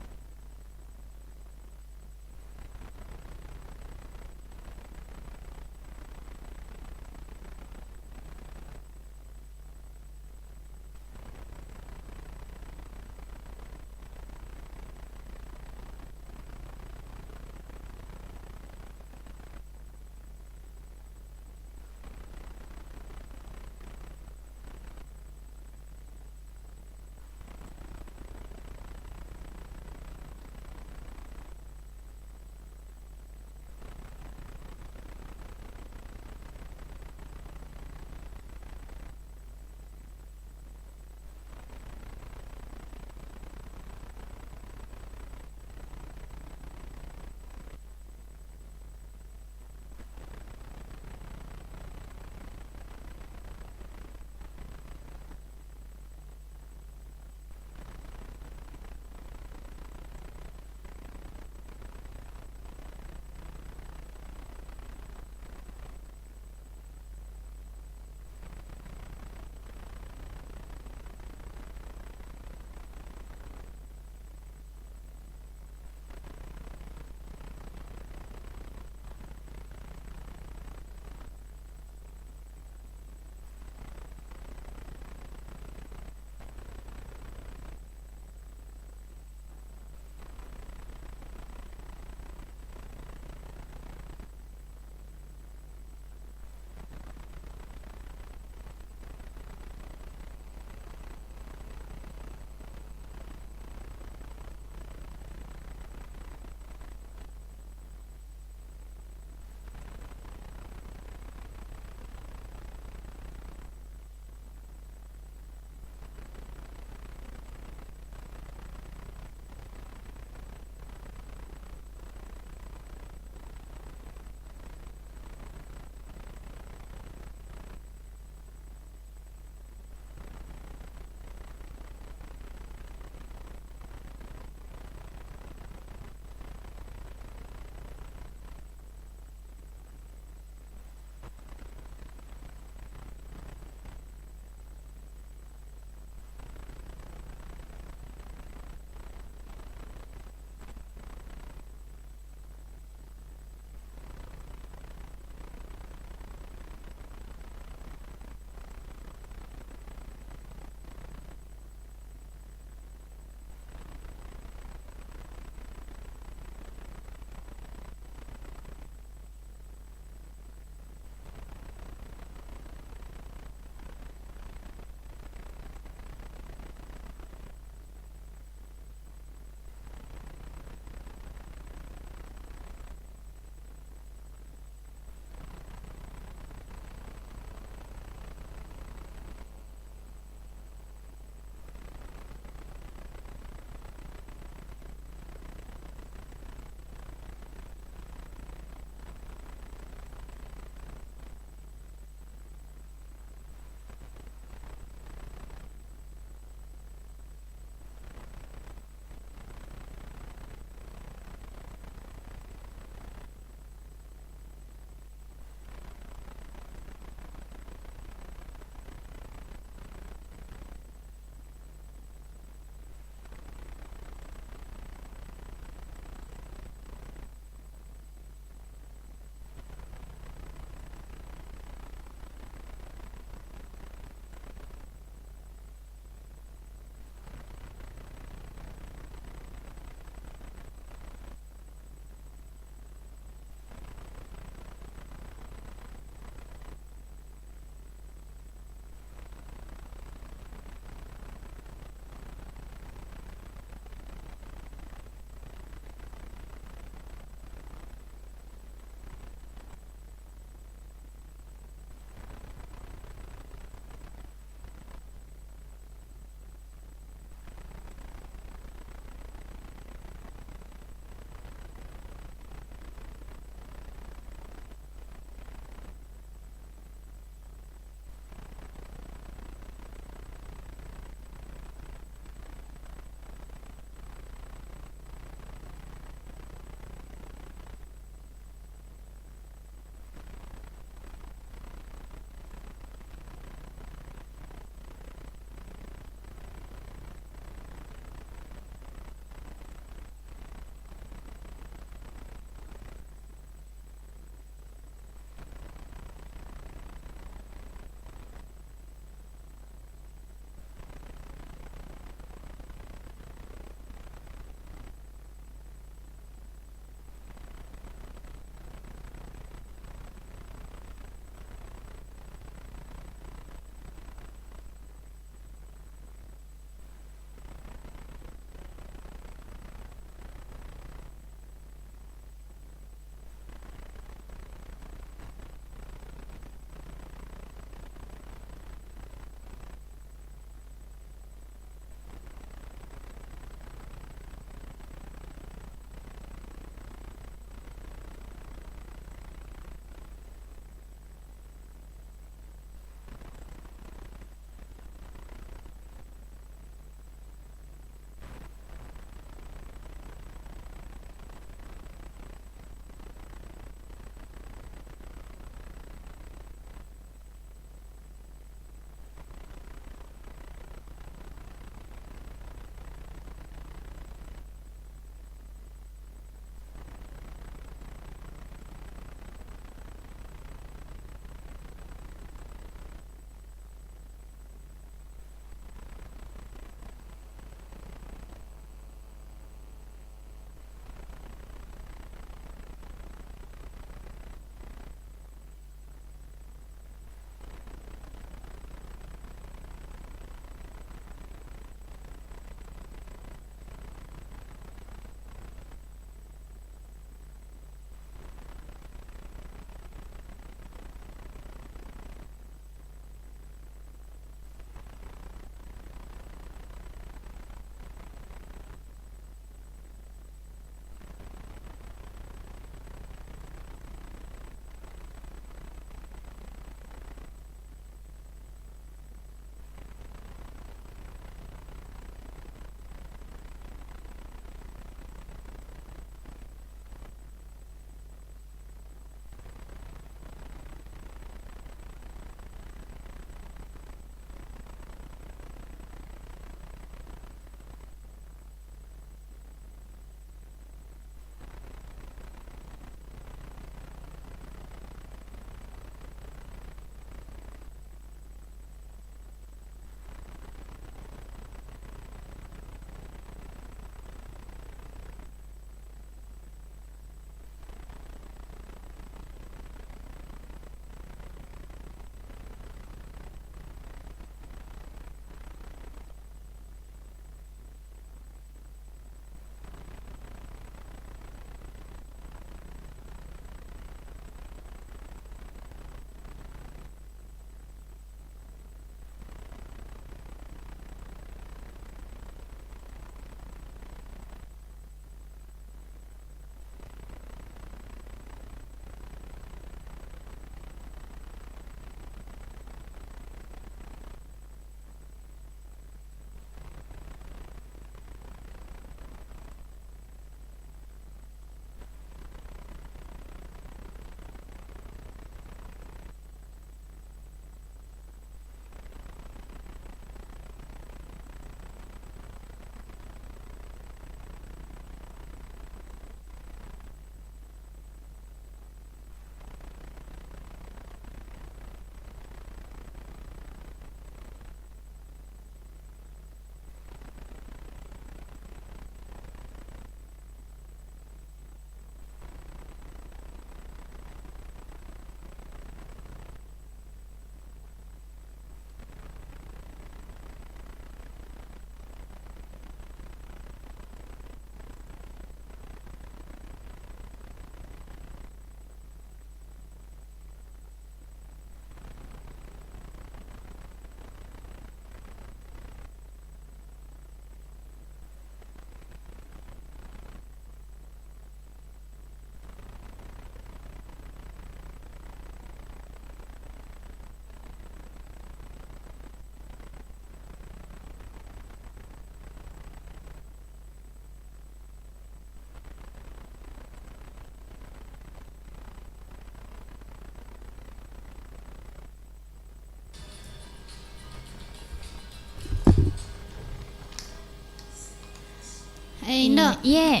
Indo. Iya.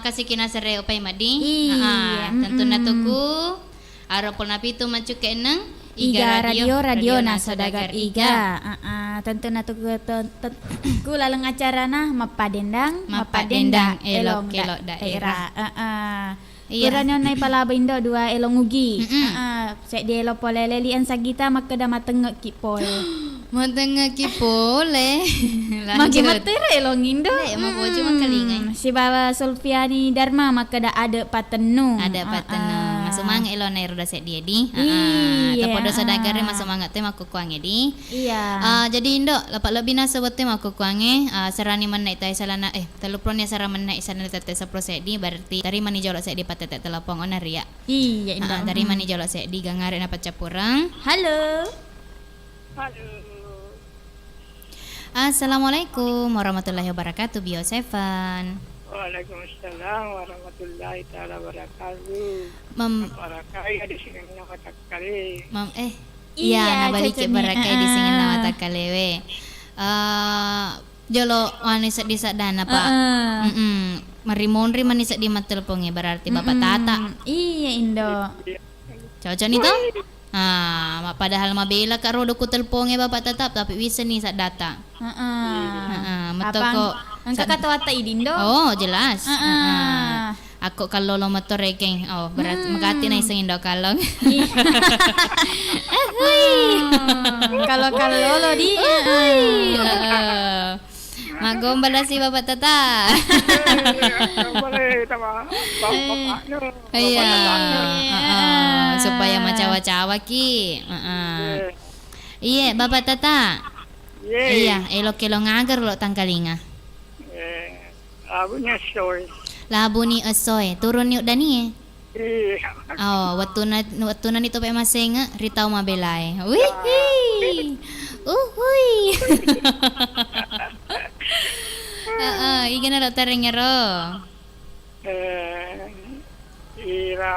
Kasih kina sere upai madi. Iya, Tentu natuku. Arapol na pito macuke nang Iga radio na saudagar Iga. Tentu na ku lalang acara nah mapadendang elong kelok daerah. Iya. Kurang nai palaba Indo dua elong ugi. Sek dia elo polelelian sagita makada matengek kipol. Matengek kipole. Maki matera elong Indo. Mau cuma kalingan. Si bawa Sulfiani Dharma makada ada patenu. Ada patenu. Masuk mang elo nai ruda sek dia di. Iya. Tapodo sadagare masuk mang te maku kuange di. Iya. Jadi Indo lapak lebih nasa bote maku kuange serani menai tai salana telupron ya sara menai sana tete sapro sek di berarti dari mani jolok sek di patete telepon onaria. Iya Indo. Dari mani jolok sek di gangare na pacapurang. Halo. Assalamualaikum warahmatullahi wabarakatuh. Bio Seven. Waalaikumsalam warahmatullahi taala wabarakatuh. Barakai di sini nama takale. Iya, na balik cocok barakai nih. di sini nama takalewe. Jolo wanisa di sadana Pak. Marimonri manisa di matelponge berarti Bapak Tata. Iya Indo. Cocok nih toh? Padahal mabela ka rodo ku telponge Bapak Tatap tapi bisa nih sak data. Meto kok. Angka kata wata Idindo. Oh, jelas. Ako kalau lo motor rekeng. Oh, berarti makati na isang Indo kalong. Kalau lo di. Magombal na si Bapak Tata. Boleh sama bapak Iya. Supaya macawa-cawa ki. Iya, Bapak Tata. Iya, elok-elok ngagar lo tangkalinga. Abunya soy. Labu ni asoy, turun ni dani Iya. Oh, waktu na nito pa masenga, ritaw mabelay. Wih. Uhuy. Iga na lo tarengero. Ira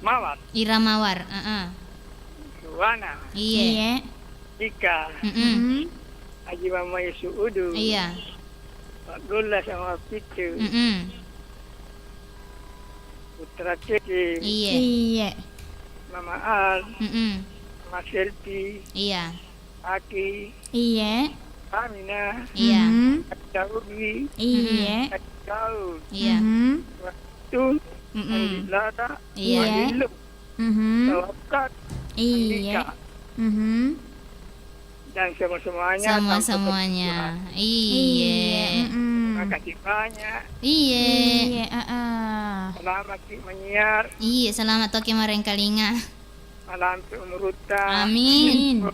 mawat. Ira mawar, Suwana. Iya. Ika. Haji Mama Yesu Udu. Iya. Abdullah sama Pitu. Putra Ceki. Iya. Iya. Mama Al. Mm-mm. Mama Selvi. Iya. Aki. Iya. Amina. Iya. Daudi. Iya. Daud. Iya. Tun. Mm-mm. Lada. Iya. Lu. Tawakat. Iya. Dan semuanya. Semuanya. Iya. Terima kasih banyak. Iya. Selamat menyiar. Iya, selamat toki mareng kalinga. Malam umuruta. Amin.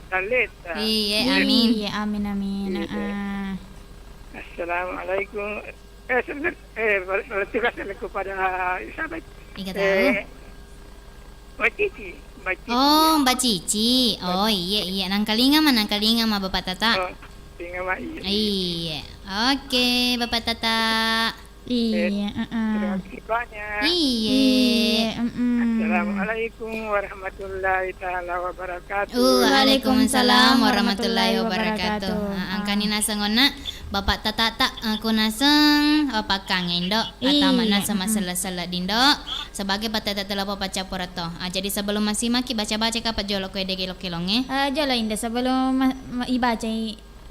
Daleta. Iya, amin. Iya, amin. Assalamualaikum. Bertugas kepada sahabat. Iga tahu. Mbak Cici. Oh, Mbak Cici. Oh, iya. Nang kalinga mah Bapak Tata. Tinggal Mbak Iya. Oke, Bapak Tata. Iya. Terima kasih banyak. Iya. Assalamualaikum warahmatullahi taala wabarakatuh. Waalaikumsalam warahmatullahi wabarakatuh. Angkani nasangona Bapak Tata aku naseng Kang Indo atau mana sama sela-sela dindo sebagai patata telah papaca porato. Jadi sebelum masih maki baca-baca kapat jolo kue dege lokilonge. Jolo Indah sebelum ibaca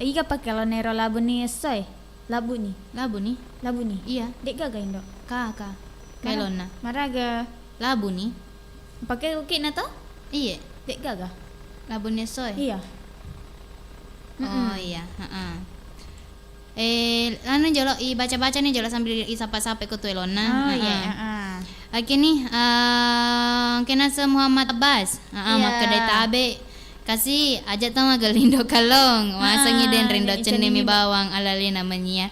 iga pakai lo nero labu nih soy. Labu nih. Iya. Dek gaga Indo. Kakak. Kailona. Maraga. Labu nih. Pakai ukit na to? Iya. Dek gaga. Labu nih soy. Iya. Oh iya. Anu jolo baca-baca nih jolo sambil isapa-sapa ku tuelona. Iya. Oke nih, kena Muhammad Abbas. Maka dari tabe kasih aja tama galindo kalong. Masa ngiden rindo cenemi bawang alali namanya.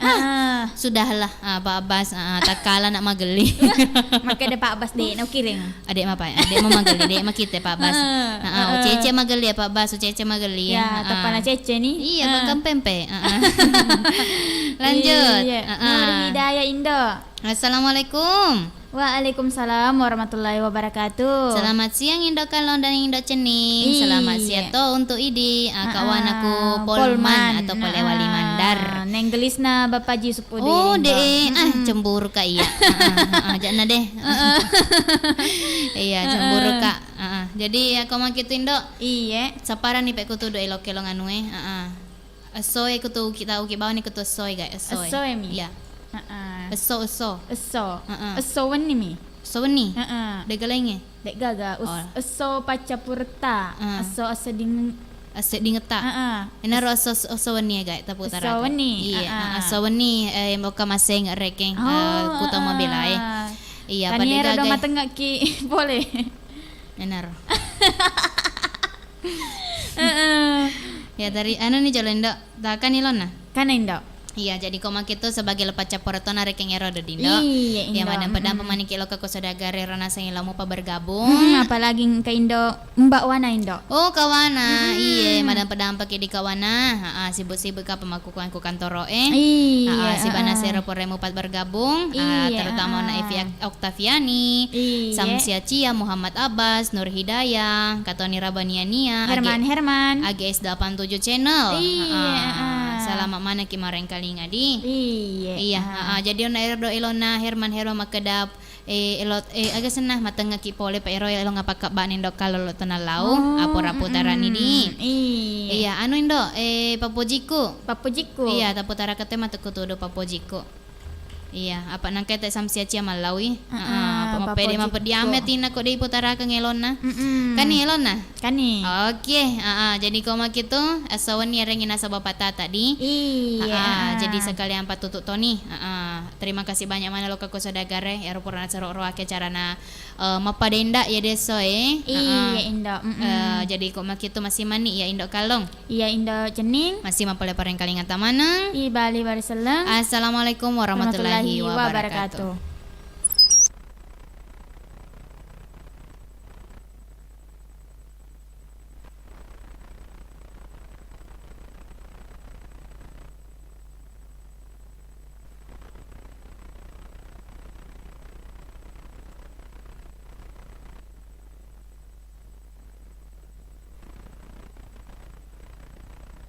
Sudahlah Pak Abbas takala nak mageli. Maka ada Pak Abbas dek, nak kiring. Adek mah Pak, adek mah mageli, adek mah kita Pak Abbas. Ucece mageli ya Pak Abbas, ucece mageli Ya, tapana cece nih. Iya, bakam pempe. Lanjut. Iya. Nur Hidayah Indo. Assalamualaikum. Waalaikumsalam warahmatullahi wabarakatuh. Selamat siang Indo Kalong dan Indo Cening. Iya. Selamat siang to untuk Idi kawan aku Polman atau Polewali Mandar. Neng gelisna Bapak Ji Supudi. Oh deh, cemburu kak iya. Jangan deh. Iya cemburu kak. Jadi aku mau gitu Indo. Iya. Sapara nih pek kutu do elok elong anu Soy kutu kita uki bawah nih kutu soy guys. Soy mi. Iya. Eso. Heeh. Eso wani mi. So ni. Heeh. De galenge. Dek gaga. Eso pacapurta. Eso aseding. Asik dingeta. Ina so weni guys tapu tara. So weni. Iya. So weni moka maseng rekeng kuta mabela Iya pada Taniera do gaga. matengak ki boleh. Enar. Ya dari anu nih jalan dok. Takan ilon nah. Kan Indo. Iya, jadi koma kita sebagai lepas caporaton arek yang ero do dindo. Iya, Ya Indo. madam pedang pemanik kilo ke kosodagare rana sing lamu pa bergabung. Apalagi ke Indo Mbak Wana Indo. Oh kawana, iya madam pedang pakai di kawana. Sibuk-sibuk ka pemakukan ku kantoro Iya. si Bana Sero poremu pat bergabung. Iya, Terutama na Evi Oktaviani, Iya. Samsia Cia, Muhammad Abbas, Nur Hidayah, Katoni Rabaniania, Herman. AGS 87 channel. Iya. Selamat mana kimareng kali ngadi. Iya. Iya, jadi on air do ilona Herman Hero makedap elot agak senah mateng ki pole pa ero elo ngapaka banin do kalolo tonalau apora putaran ini. Iya, anu indo papojiku. Papujiku. Iya, taputara kate matukutu do papojiku. Iya, apa nang kete samsia cia malawi. Pemapede mapediame tina kok dei putara ke ngelona. Kani elona. Kani. Oke, jadi koma gitu asawan ni rengin asa bapak tata di. Iya. Jadi sekalian patutuk Tony. Terima kasih banyak mana lo ke Kosodagare ya purna caro ake carana mapadenda ya deso Iya Indo. Jadi koma gitu masih mani ya Indo Kalong. Iya Indo Cening. Masih mapole pareng kalingan tamanang. I Bali Bariseleng. Assalamualaikum warahmatullahi wabarakatuh.